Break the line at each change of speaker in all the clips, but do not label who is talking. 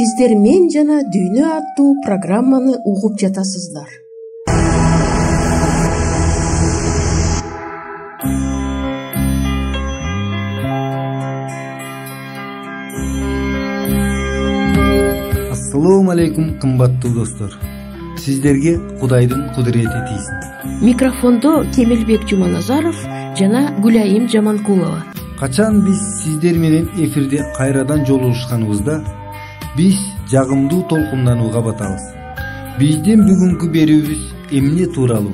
Сиздер «Мен жана дүйнө» аттуу программаны угуп жатасыздар.
Ассалому алейкум, кымбаттуу достор. Сиздерге Кудайдын кудурети тийсин.
Микрофондо Кемелбек Жуманазаров жана Гүлайым Жаманкулова.
Качан биз сиздер менен эфирде кайрадан жолугушканыбызда биз жагымдуу толкунданууга батабыз. Биздин бүгүнкү берүүбүз эмне тууралуу?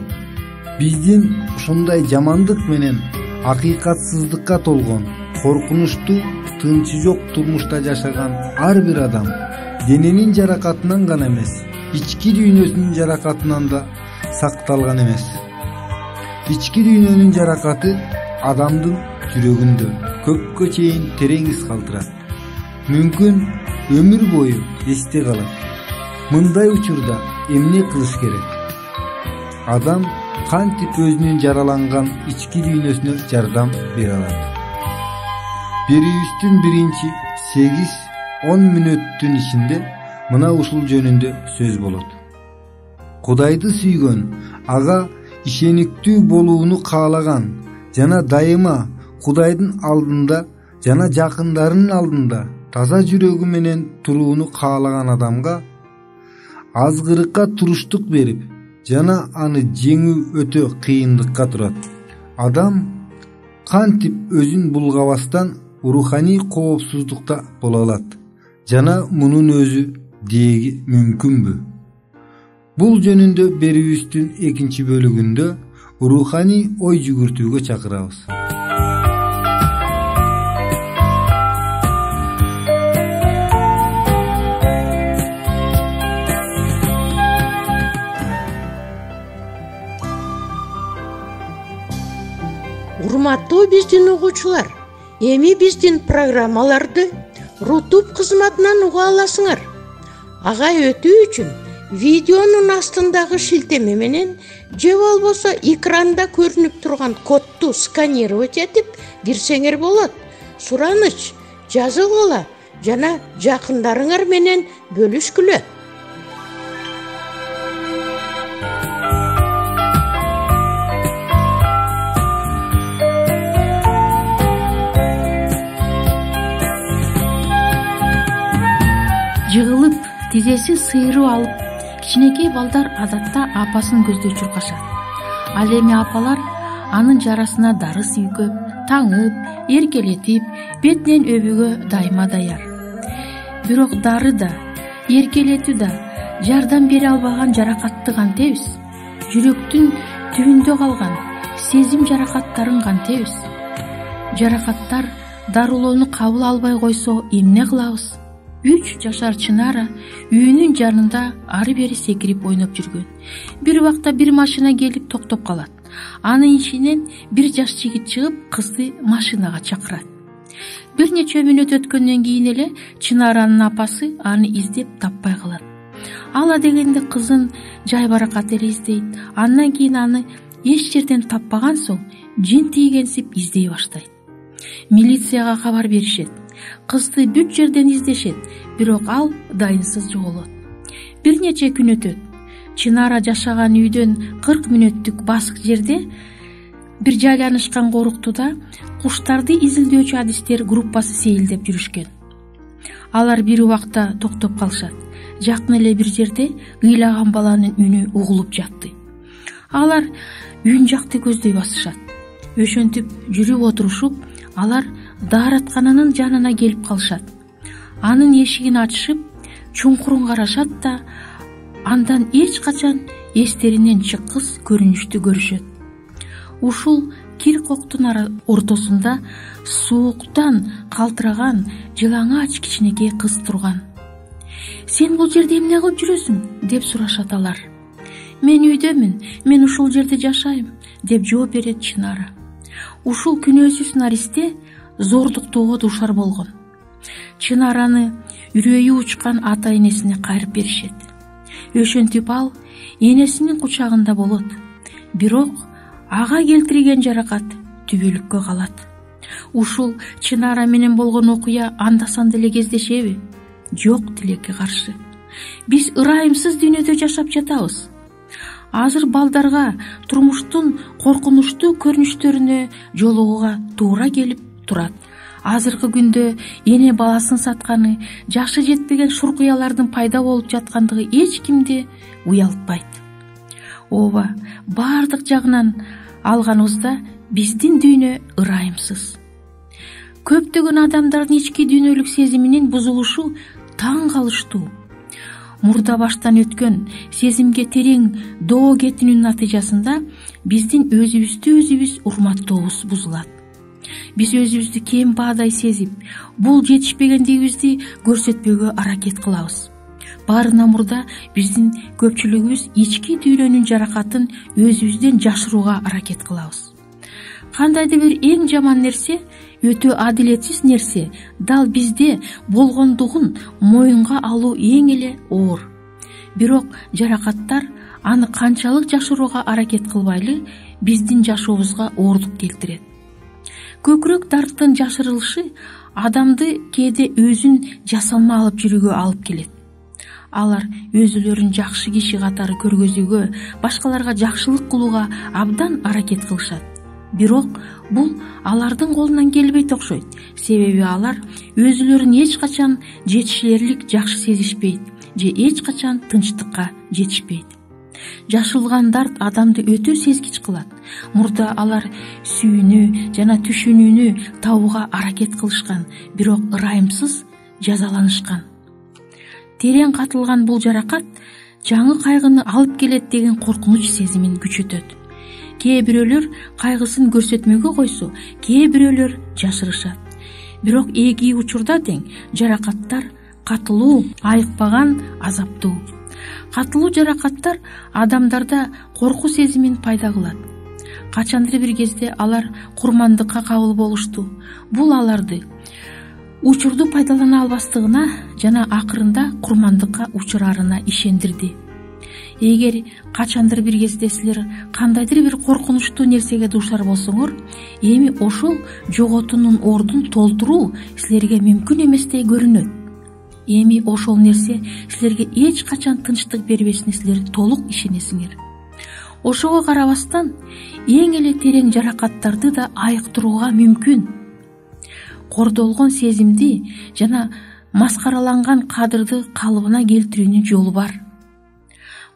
Биздин ушундай жамандык менен акыйкатсыздыкка толгон, коркунучтуу, тынчы жок турмушта жашаган ар бир адам дененин жаракатынан гана эмес, ички дүйнөсүнүн жаракатынан да сакталган эмес. Ички дүйнөнүн жаракаты адамдын жүрөгүндө көпкө чейин терең из калтырат. Мүмкүн өмүр бою эсте калат. Мындай учурда эмне кылыш керек? Адам кантип өзүнүн жараланган ички дүйнөсүнө жардам бере алат? Берүүбүздүн биринчи 8-10 мүнөттүн ичинде мына ушул жөнүндө сөз болот. Кудайды сүйгөн, ага ишениктүү болууну каалаган жана дайыма Кудайдын алдында жана жакындарынын алдында таза жүрөгү менен турууну каалаган адамга азгырыкка туруштук берип жана аны жеңүү өтө кыйындыкка турат. Адам кантип өзүн булгабастан руханий коопсуздукта боло алат жана мунун өзү деги мүмкүнбү? Бул жөнүндө берүүбүздүн экинчи бөлүгүндө руханий ой жүгүртүүгө чакырабыз.
Урматтуу биздин угуучулар, эми биздин программаларды Рутуб кызматынан уга аласыңар. Ага өтүү үчүн видеонун астындагы шилтеме менен же болбосо экранда көрүнүп турган кодду сканировать этип кирсеңер болот. Сураныч жазылгыла жана жакындарыңар менен бөлүшкүлө.
Жыгылып, тизеси сыйрып алып, кичинекей балдар адатта апасын көздөй чуркашат. Ал эми апалар анын жарасына дары сүйкөп, таңып, эркелетип, бетинен өбүүгө дайыма даяр. Бирок дары да, эркелетүү да жардам бере албаган жаракатты кантебиз? Жүрөктүн түбүндө калган сезим жаракаттарын кантебиз? Жаракаттар дарылоону кабыл албай койсо эмне кылабыз? 3 жашар Чынара үйүнүн жанында ары бери секирип ойноп жүргөн. Бир убакта бир машина келип токтоп калат. Анын ичинен бир жаш жигит чыгып, кызды машинага чакырат. Бир нече мүнөт өткөндөн кийин эле Чынаранын апасы аны издеп таппай калат. Ала дегенде кызын жайбаракат эле издейт. Андан кийин аны эч жерден таппаган соң жин тийгенсип издей баштайт. Милицияга кабар беришет. Кызды бүт жерден издешет, бирок ал дайынсыз жоголот. Бир нече күн өтөт. Чынара жашаган үйдөн 40 мүнөттүк басык жерде бир жайланышкан коруктуда куштарды изилдөөчү адистер группасы сейилдеп жүрүшкөн. Алар бир убакта токтоп калышат. Жакын эле бир жерде ыйлаган баланын үнү угулуп жатты. Алар үн жакты көздөй басышат. Ошентип жүрүп отурушуп, алар daarатканынын жанына келип калышат. Анын эшигин ачышып, чуңкурун карашат да, андан эч качан эстеринен чыккыс көрүнүштү көрүшөт. Ушул кир коктун ортосунда сууктан калтыраган жылаңач кичинекей кыз турган. "Сен бул жерде эмне кылып жүрөсүң?" деп сурашат алар. "Мен үйдөмүн, мен ушул жерде жашайм", деп жооп берет Чынара. Ушул күнөөсүз наристе зордуктоого дуушар болгон. Чынараны үрөйү учкан ата энесине кайрып беришет. Ошентип ал энесинин кучагында болот. Бирок ага келтирген жаракат түбөлүккө калат. Ушул Чынара менен болгон окуя анда-санда эле кездешеби? жок тилекке каршы. Биз ырайымсыз дүйнөдө жашап жатабыз. Азыр балдарга турмуштун коркунучтуу көрүнүштөрүнө жолугууга туура келип турат. Азыркы күндө эне баласын сатканы, жашы жетпеген шуркуялардын пайда болуп жаткандыгы эч кимди уялтпайт. Ооба, бардык жагынан алганыбызда биздин дүйнө ырайымсыз. Көптөгөн адамдардын ички дүйнөлүк сезиминин бузулушу таң калыштуу. Мурда баштан өткөн сезимге терең доо кетүүнүн натыйжасында биздин өзүбүз урматтообуз бузулат. Биз өзүбүздү кем баадай сезип, бул жетишпегендигибизди көрсөтпөөгө аракет кылабыз. Баарынан мурда биздин көпчүлүгүбүз ички дүйнөнүн жаракатын өзүбүздөн жашырууга аракет кылабыз. Кандайдыр бир эң жаман нерсе, өтө адилетсиз нерсе дал бизде болгондугун моюнга алуу эң эле оор. Бирок жаракаттар аны канчалык жашырууга аракет кылбайлы биздин жашообузга оордук келтирет. Көкүрөк дарттын жашырылышы адамды кээде өзүн жасалма алып жүрүүгө алып келет. Алар өзүлөрүн жакшы киши катары көргөзүүгө, башкаларга жакшылык кылууга абдан аракет кылышат. Бирок бул алардын колунан келбейт окшойт. Себеби алар өзүлөрүн эч качан жетишилерлик жакшы сезишпейт же эч качан тынчтыкка жетишпейт. Жашылган дарт адамды өтө сезгич кылат. Мурда алар сүйүүнү жана түшүнүүнү табууга аракет кылышкан, бирок ырайымсыз жазаланышкан. Терең катылган бул жаракат жаңы кайгыны алып келет деген коркунуч сезимин күчөтөт. Кээ бирөөлөр кайгысын көрсөтмөөгө койсо, кээ бирөөлөр жашырышат. Бирок эки учурда тең жаракаттар катылуу, айыкпаган, азаптуу. Катылуу жаракаттар адамдарда корку сезимин пайда кылат. Качандыр бир кезде алар курмандыкка кабыл болушту. Бул аларды учурду пайдалана албастыгына жана акырында курмандыкка учурарына ишендирди. Эгер качандыр бир кезде силер кандайдыр бир коркунучтуу нерсеге дуушар болсоңор, эми ошол жоготуунун ордун толтуруу силерге мүмкүн эместей көрүнөт. Эми ошол нерсе силерге эч качан тынчтык бербесине силер толук ишенесиңер. Ошого карабастан эң эле терең жаракаттарды да айыктырууга мүмкүн. Кордолгон сезимди жана маскараланган кадырды калыбына келтирүүнүн жолу бар.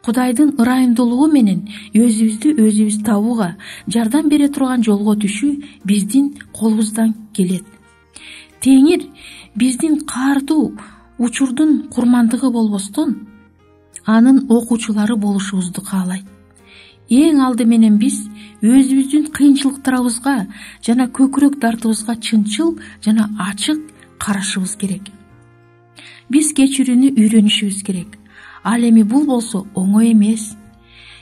Кудайдын ырайымдуулугу менен өзүбүз табууга жардам бере турган жолго түшүү биздин колубуздан келет. Теңир биздин каардуу учурдун курмандыгы болбостон, анын окуучулары болушубузду каалайт. Эң алды менен биз өзүбүздүн кыйынчылыктарыбызга жана көкүрөк дартыбызга чынчыл жана ачык карашыбыз керек. Биз кечирүүнү үйрөнүшүбүз керек. Ал эми бул болсо оңой эмес.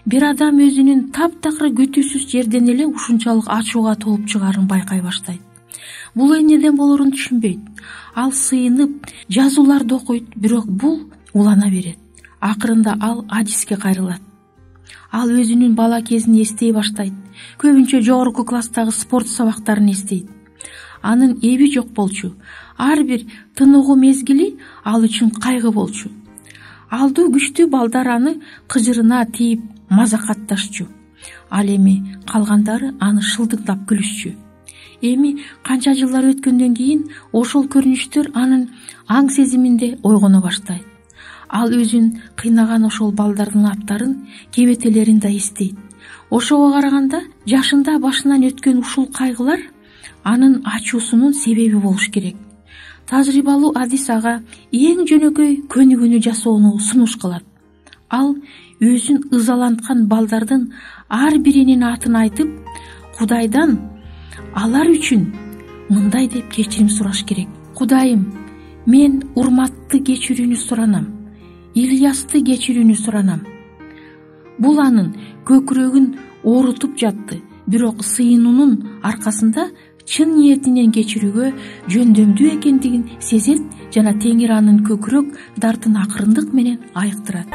Бир адам өзүнүн таптакыр күтүүсүз жерден эле ушунчалык ачууга толуп чыгаарын байкай баштайт. Бул эмнеден болорун түшүнбөйт. Ал сыйынып, жазууларды окуйт, бирок бул улана берет. Акырында ал адиске кайрылат. Ал өзүнүн бала кезин эстей баштайт. Көбүнчө жогорку класстагы спорт сабактарын эстейт. Анын эби жок болчу. Ар бир тыныгуу мезгили ал үчүн кайгы болчу. Алдуу күчтүү балдар аны кыжырына тийип мазакатташчу. Ал эми калгандары аны шылдыңдап күлүшчү. Эми канча жылдар өткөндөн кийин ошол көрүнүштөр анын аң сезиминде ойгоно баштайт. Ал өзүн кыйнаган ошол балдардын аттарын, кебетелерин да эстейт. Ошого караганда жашында башынан өткөн ушул кайгылар анын ачуусунун себеби болуш керек. Тажрыйбалуу адис ага эң жөнөкөй көнүгүүнү жасоону сунуш кылат. Ал өзүн ызаланткан балдардын ар биринин атын айтып, Кудайдан алар үчүн мындай деп кечирим сураш керек. Кудайым, мен урматты кечирүүнү суранам. Ильясты кечирүүнү суранам. Бул анын көкүрөгүн оорутуп жатты, бирок сыйынуунун аркасында чын ниетинен кечирүүгө жөндөмдүү экендигин сезет жана Теңир анын көкүрөк дартын акырындык менен айыктырат.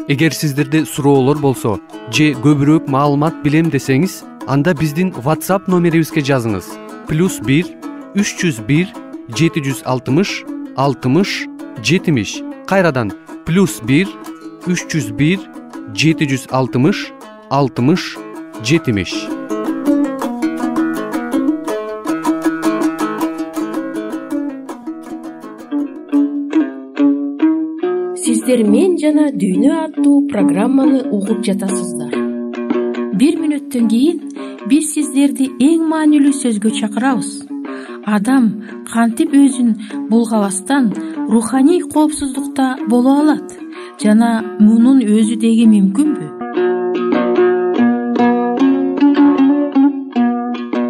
Эгер сиздерде суроолор болсо же көбүрөөк маалымат билем десеңиз, анда биздин WhatsApp номерибизге жазыңыз. +1 301 760 60 70. Кайрадан +1 301 760 60 70.
Сиздер Мен жана Дүйнө аттуу программаны угуп жатасыздар.
1 мүнөттөн кийин биз сиздерди эң маанилүү сөзгө чакырабыз. Адам кантип өзүн булгабастан руханий коопсуздукта боло алат жана мунун өзү деги мүмкүнбү?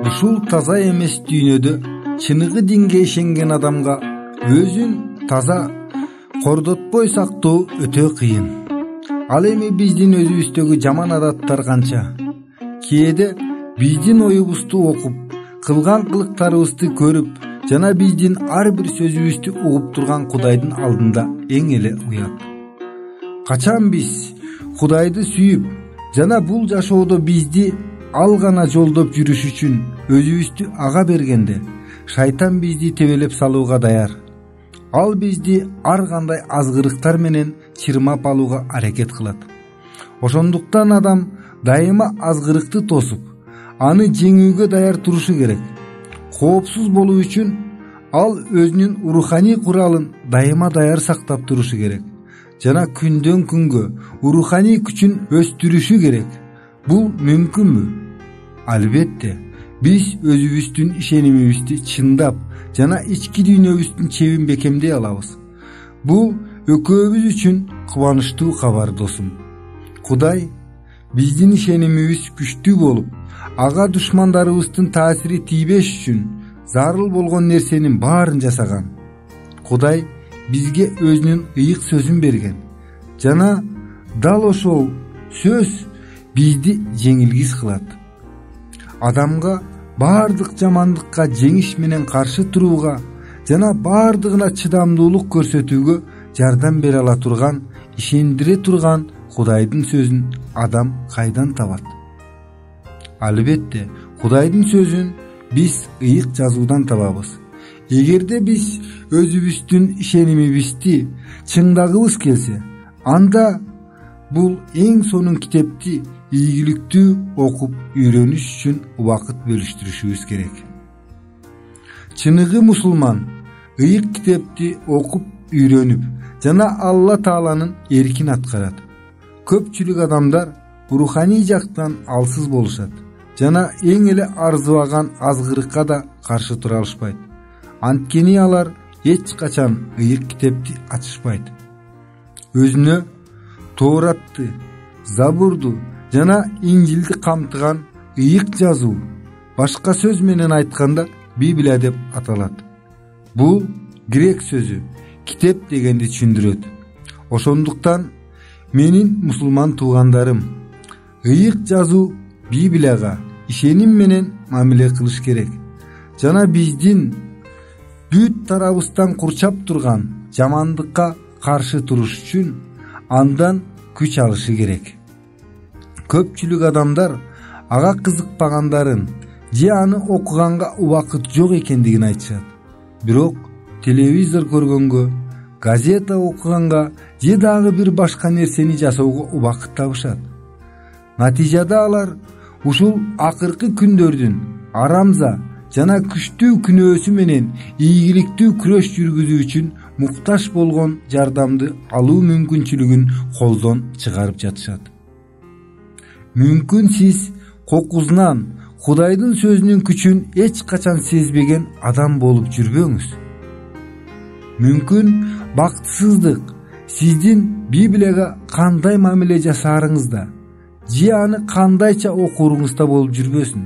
Ушул таза эмес дүйнөдө чыныгы динге ишенген адамга өзүн таза кордотпой сактоо өтө кыйын. Ал эми биздин өзүбүздөгү жаман адаттар канча? Кээде биздин оюбузду окуп, кылган кылыктарыбызды көрүп, жана биздин ар бир сөзүбүздү угуп турган Кудайдын алдында эң эле уят. Качан биз Кудайды сүйүп, жана бул жашоодо бизди ал гана жолдоп жүрүш үчүн өзүбүздү ага бергенде, шайтан бизди тебелеп салууга даяр. Ал бизди ар кандай азгырыктар менен чырмап алууга аракет кылат. Ошондуктан адам дайыма азгырыкты тосуп, аны жеңүүгө даяр турушу керек. Коопсуз болуу үчүн ал өзүнүн руханий куралын дайыма даяр сактап турушу керек. Жана күндөн күнгө руханий күчүн өстүрүшү керек. Бул мүмкүнбү? Албетте, биз өзүбүздүн ишенимибизди чындап жана ички дүйнөбүздүн чебин бекемдей алабыз. Бул экөөбүз үчүн кубанычтуу кабар, досум. Кудай биздин ишенимибиз күчтүү болуп, ага душмандарыбыздын таасири тийбеш үчүн зарыл болгон нерсенин баарын жасаган. Кудай бизге өзүнүн ыйык сөзүн берген. Жана дал ошол сөз бизди жеңилгиз кылат. Адамга баардык жамандыкка жеңиш менен каршы турууга жана баардыгына чыдамдуулук көрсөтүүгө жардам бере ала турган, ишендире турган Кудайдын сөзүн адам кайдан табат? Албетте, Кудайдын сөзүн биз ыйык жазуудан табабыз. Эгерде биз өзүбүздүн ишенимибизди чыңдагыбыз келсе, анда бул эң сонун китепти ийгиликтүү окуп үйрөнүш үчүн убакыт бөлүштүрүшүбүз керек. Чыныгы мусулман ыйык китепти окуп үйрөнүп жана Алла Тааланын эркин аткарат. Көпчүлүк адамдар руханий жактан алсыз болушат жана эң эле арзыбаган азгырыкка да каршы тура алышпайт. Анткени алар эч качан ыйык китепти ачышпайт. Өзүнө Тооратты, Забурду жана Инжилди камтыган ыйык жазуу, башка сөз менен айтканда Библия деп аталат. Бул грек сөзү китеп дегенди түшүндүрөт. Ошондуктан менин мусулман туугандарым, ыйык жазуу Библияга ишеним менен мамиле кылыш керек. Жана биздин бүт тарабыбыздан курчап турган жамандыкка каршы туруш үчүн андан күч алышы керек. Көпчүлүк адамдар ага кызыкпагандарын же аны окуганга убакыт жок экендигин айтышат. Бирок телевизор көргөнгө, газета окуганга же дагы бир башка нерсени жасоого убакыт табышат. Натыйжада алар ушул акыркы күндөрдүн арамза жана күчтүү күнөөсү менен ийгиликтүү күрөш жүргүзүү үчүн муктаж болгон жардамды алуу мүмкүнчүлүгүн колдон чыгарып жатышат. Мүмкүн сиз кокузунан Кудайдын сөзүнүн күчүн эч качан сезбеген адам болуп жүрбөңүз. Мүмкүн бактысыздык сиздин Библияга кандай мамиле жасаарыңызда же аны кандайча окууруңузда болуп жүрбөсүн.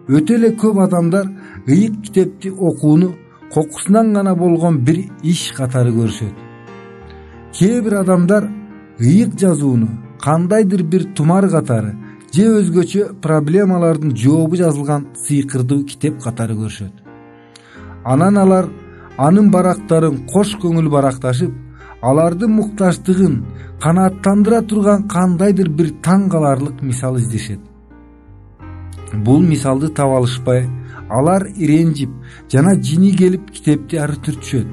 Өтө эле көп адамдар ыйык китепти окууну кокусунан гана болгон бир иш катары көрүшөт. Кээ бир адамдар ыйык жазууну кандайдыр бир тумар катары же өзгөчө проблемалардын жообу жазылган сыйкырдуу китеп катары көрүшөт. Анан алар анын барактарын кош көңүл баракташып, алардын муктаждыгын канааттандыра турган кандайдыр бир таң каларлык мисал издешет. Бул мисалды таба алышпай, алар иренжип жана жини келип китепти арытыртышат.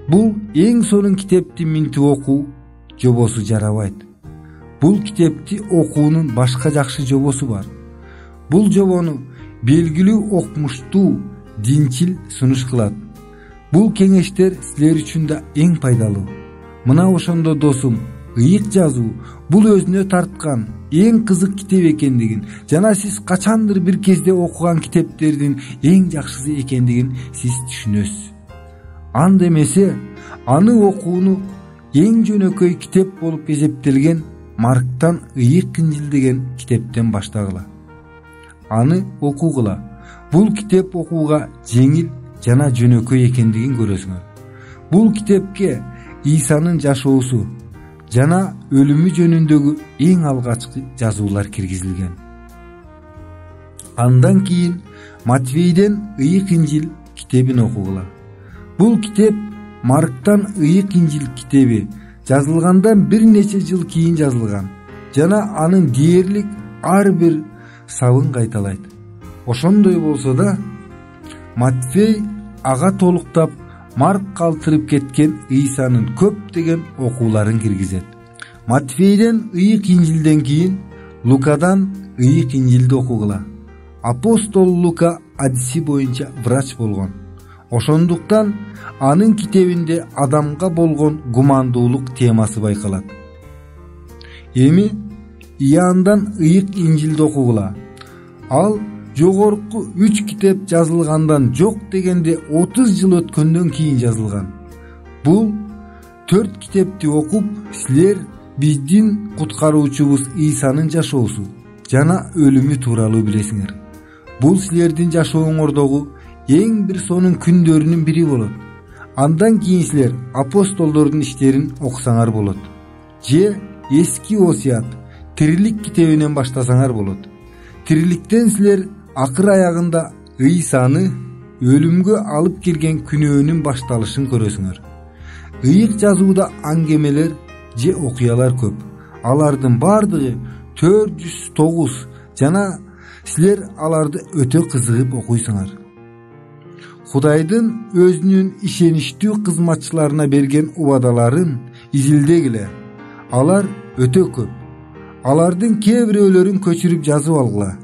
Бул эң сонун китепти минтип окуу жобосу жарабайт. Бул китепти окуунун башка жакшы жобосу бар. Бул жобону белгилүү окумуштуу динчил сунуш кылат. Бул кеңештер силер үчүн да эң пайдалуу. Мына ошондо досум, ыйык жазуу бул өзүнө тарткан эң кызык китеп экендигин жана сиз качандыр бир кезде окуган китептердин эң жакшысы экендигин сиз түшүнөсүз. Анда эмесе аны окууну эң жөнөкөй китеп болуп эсептелген Марктан ыйык Инжил деген китептен баштагыла. Аны окугула. Бул китеп окууга жеңил жана жөнөкөй экендигин көрөсүңөр. Бул китепке Исанын жашоосу жана өлүмү жөнүндөгү эң алгачкы жазуулар киргизилген. Андан кийин Матвейден ыйык Инжил китебин окугула. Бул китеп Марктан ыйык Инжил китеби жазылгандан бир нече жыл кийин жазылган жана анын дээрлик ар бир сабын кайталайт. Ошондой болсо да Матвей ага толуктап Марк калтырып кеткен Исанын көптөгөн окууларын киргизет. Матвейден ыйык Инжилден кийин Лукадан ыйык Инжилди окугула. Апостол Лука адиси боюнча врач болгон. Ошондуктан анын китебинде адамга болгон гумандуулук темасы байкалат. Эми Иоанндан ыйык Инжилди окугула. Ал жогорку 3 китеп жазылгандан жок дегенде 30 жыл өткөндөн кийин жазылган. Бул 4 китепти окуп, силер биздин куткаруучубуз Исанын жашоосу жана өлүмү тууралуу билесиңер. Бул силердин жашооңордогу эң бир сонун күндөрүнүн бири болот. Андан кийин силер апостолдордун иштерин окусаңар болот. Же эски осуят, тирилик китебинен баштасаңар болот. Тириликтен силер акыр аягында Исаны өлүмгө алып келген күнөөнүн башталышын көрөсүңөр. Ыйык жазууда аңгемелер же окуялар көп. Алардын бардыгы 409 жана силер аларды өтө кызыгып окуйсуңар. Кудайдын өзүнүн ишеничтүү кызматчыларына берген убадаларын изилдегиле. Алар өтө көп. Алардын кээ бирөөлөрүн көчүрүп жазып алгыла.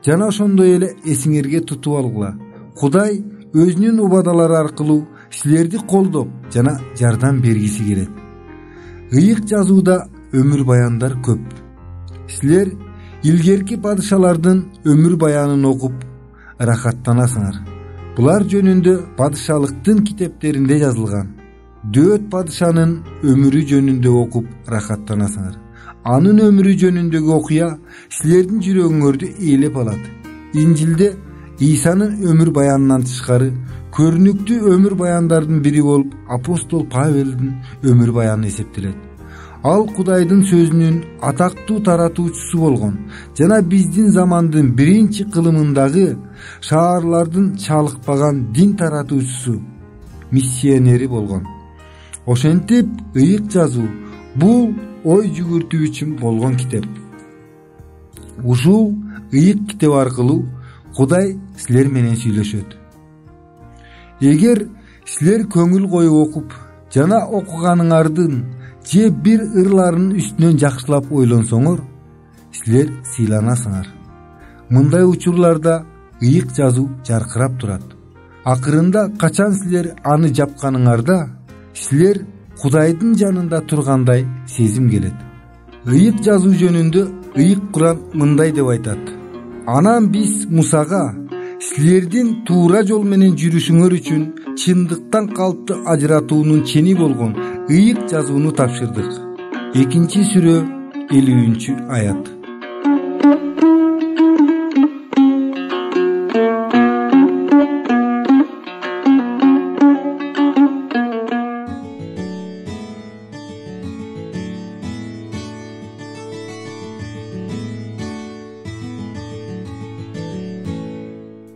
Жана ошондой эле эсиңерге тутуп алгыла. Кудай өзүнүн убадалары аркылуу силерди колдоп жана жардам бергиси келет. Ыйык жазууда өмүр баяндар көп. Силер илгерки падышалардын өмүр баянын окуп рахаттанасыңар. Булар жөнүндө падышалыктын китептеринде жазылган. Дөөт падышанын өмүрү жөнүндө окуп рахаттанасыңар. Анын өмүрү жөнүндөгү окуя силердин жүрөгүңөрдү ээлеп алат. Инжилде Исанын өмүр баянынан тышкары көрүнүктүү өмүр баяндардын бири болуп апостол Павелдин өмүр баяны эсептелет. Ал Кудайдын сөзүнүн атактуу таратуучусу болгон жана биздин замандын биринчи кылымындагы шаарлардын чалыкпаган дин таратуучусу, миссионери болгон. Ошентип ыйык жазуу бул ой жүгүртүү үчүн болгон китеп. Ушул ыйык китеп аркылуу Кудай силер менен сүйлөшөт. Эгер силер көңүл коюп окуп жана окуганыңардын же бир ырларынын үстүнөн жакшылап ойлонсоңор, силер сыйланасыңар. Мындай учурларда ыйык жазуу жаркырап турат. Акырында качан силер аны жапканыңарда, силер Кудайдын жанында тургандай сезим келет. Ыйык жазуу жөнүндө Ыйык Куран мындай деп айтат: Анан биз Мусага силердин туура жол менен жүрүшүңөр үчүн чындыктан калпты ажыратуунун чени болгон ыйык жазууну тапшырдык. 2-сүрө 50-аят.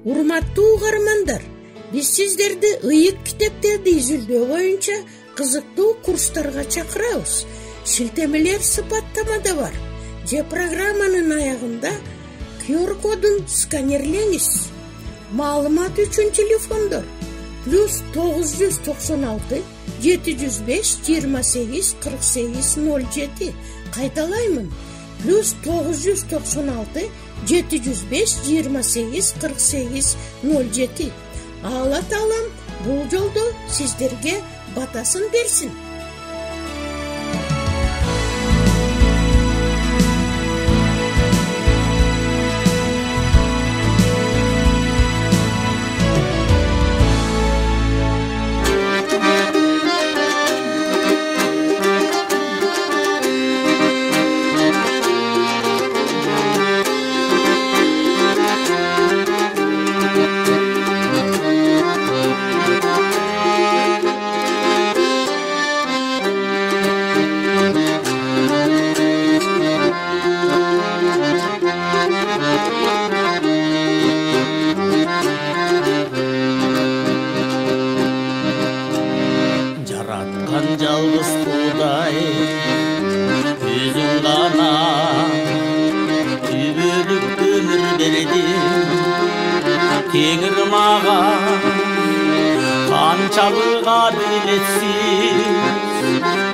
Урматтуу угармандар, биз сиздерди ыйык китептерди изилдөө боюнча кызыктуу курстарга чакырабыз. Шилтемелер сыпаттамада бар. Же программанын аягында QR кодун сканерлеңиз. Маалымат үчүн телефондор +996 705 28 48 07. Кайталаймын. +996 705 28 48 07. Алла Таалам бул жолдо сиздерге батасын берсин.
Жалгыз Кудай өзүң гана түбөлүк өмүр бердиң. Теңир мага канчалык адилетсиз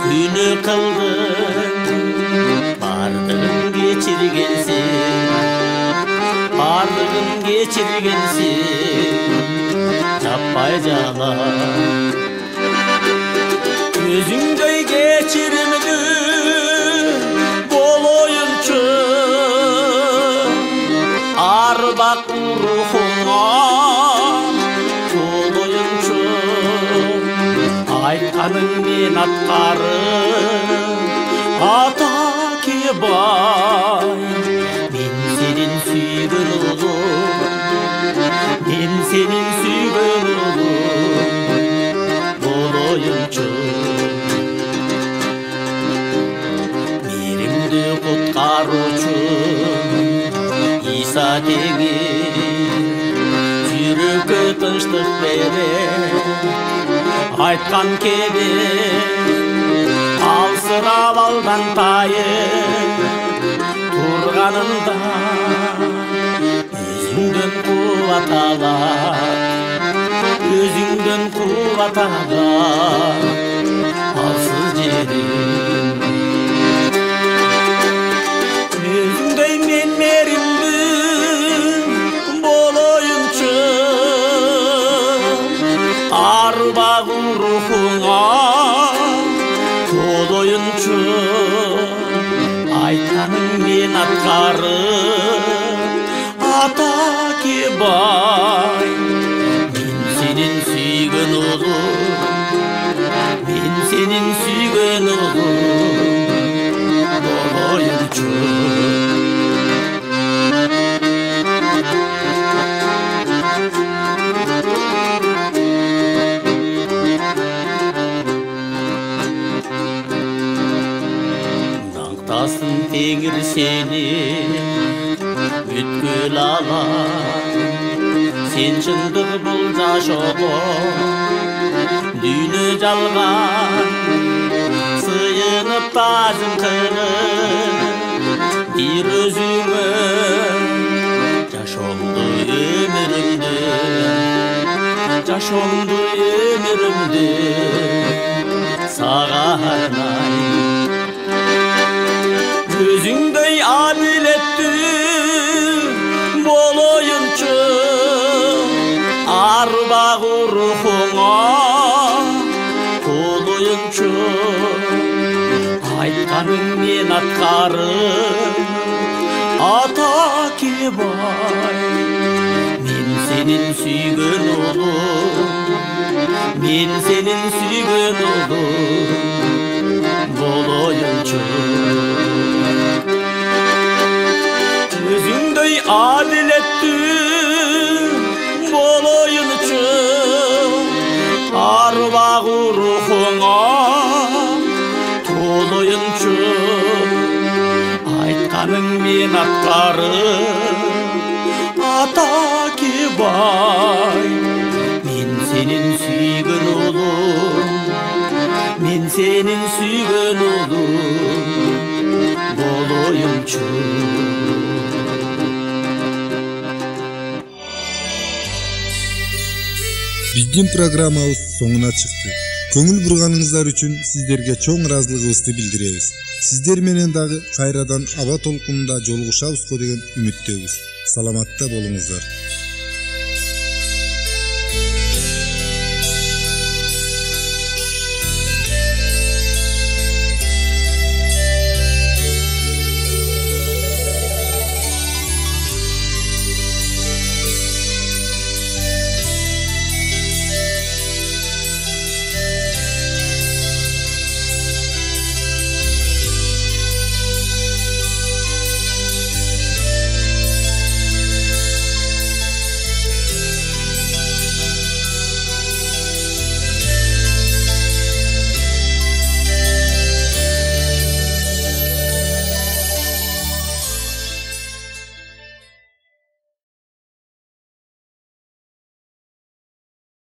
күнөө кылдың. Бардыгын кечиргенсиң, жаппай жала өзүңдөй кечиримдүү болоюнчу. Арбак рухуңа толоюнчу. Айтканың мен аткарым ата кебай. Мен сенин сүйгөн улум, мен сенин сүйгөн улум болоюнчу. Мээримди куткаруучу Иса теңир жүрөккө тынчтык берет. Айткан кеби алсырап алдан тайып турганымда өзүңдөн кубат алат, өзүңдөн кубат алат алсыз жерим. Өзүңдөй мен мээримдүү болоюнчу. Арбак рухуңа толоюнчу. Айтканың мен аткарым ата кебай. Мен сенин сүйгөн улум, мен сенин сүйгөн улум болоюнчу. Даңктасын теңир сени бүткүл алат. Сен чындык бул жашоого дүйнө жалган. Сыйынып тазым кылып бир өзүңө жашоомду өмүрүмдү сага арнайм. Өзүңдөй адилеттүү болоюнчу. Арбак рухуңа толоюнчу. Айтканың мен аткарым ата кебай. Мен сенин сүйгөн улум, мен сенин сүйгөн улум болоюнчу. Өзүңдөй адилеттүү болоюнчу. Арбак рухуңа толоюнчу. Айтканың мен аткарым ата кебай. Мен сенин сүйгөн улум, мен сенин сүйгөн улуң болоюмчу.
Биздин программабыз соңуна чыкты. Көңүл бурганыңыздар үчүн сиздерге чоң ыраазылыгыбызды билдиребиз. Сиздер менен дагы кайрадан аба толкунунда жолугушабызго деген үмүттөбүз. Саламатта болуңуздар.